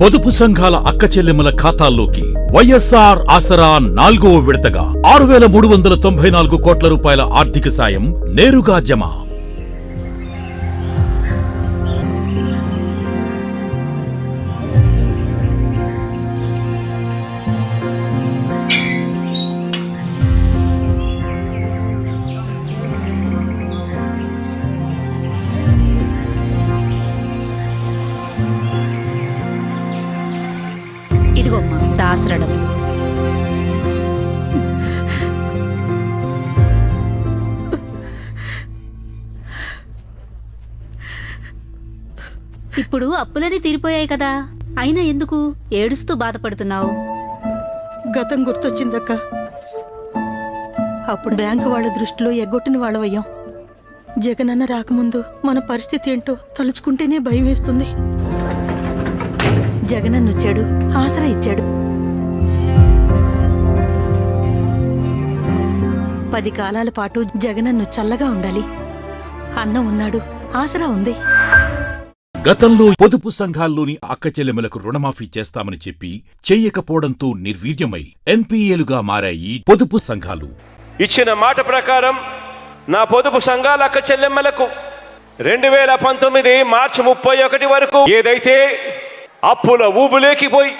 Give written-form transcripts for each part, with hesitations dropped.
పొదుపు సంఘాల అక్క చెల్లెమ్మల ఖాతాల్లోకి వైఎస్ఆర్ ఆసరా 4వ విడతగా 6,394 కోట్ల రూపాయల ఆర్థిక సాయం నేరుగా జమ. ఇదిగోమ్మా దాసరా డబ్బు. ఇప్పుడు అప్పులన్నీ తీరిపోయాయి కదా, అయినా ఎందుకు ఏడుస్తూ బాధపడుతున్నావు? గతం గుర్తొచ్చిందక్క. అప్పుడు బ్యాంకు వాళ్ళ దృష్టిలో ఎగ్గొట్టిన వాళ్ళవయ్యాం. జగనన్న రాకముందు మన పరిస్థితి ఏంటో తలుచుకుంటేనే భయం వేస్తుంది. జగనన్న వచ్చాడు, ఆసరా ఇచ్చాడు. 10 కాలాల పాటు జగనన్ను చల్లగా ఉండాలి. అన్నం ఉన్నాడు, ఆసరా ఉంది. గతంలో పొదుపు సంఘాల్లోని అక్క చెల్లెమ్మలకు రుణమాఫీ చేస్తామని చెప్పి చెయ్యకపోవడంతో నిర్వీర్యమై ఎన్పీఏలుగా మారాయి పొదుపు సంఘాలు. ఇచ్చిన మాట ప్రకారం నా పొదుపు సంఘాల అక్క చెల్లెమ్మలకు 2019 మార్చి 31 వరకు ఏదైతే అప్పుల ఊబులేకిపోయి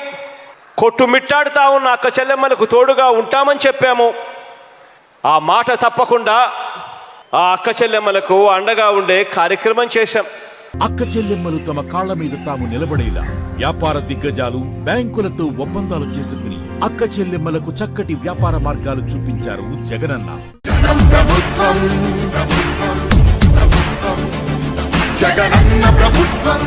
కొట్టుమిట్టాడుతా ఉన్న అక్క చెల్లెమ్మలకు తోడుగా ఉంటామని చెప్పామో ఆ మాట తప్పకుండా ఆ అక్క చెల్లెమ్మలకు అండగా ఉండే కార్యక్రమం చేశాం. అక్క చెల్లెమ్మలు తమ కాళ్ల మీద తాము నిలబడేలా వ్యాపార దిగ్గజాలు బ్యాంకులతో ఒప్పందాలు చేసుకుని అక్క చెల్లెమ్మలకు చక్కటి వ్యాపార మార్గాలు చూపించారు జగనన్న. జగనన్న ప్రభుత్వం.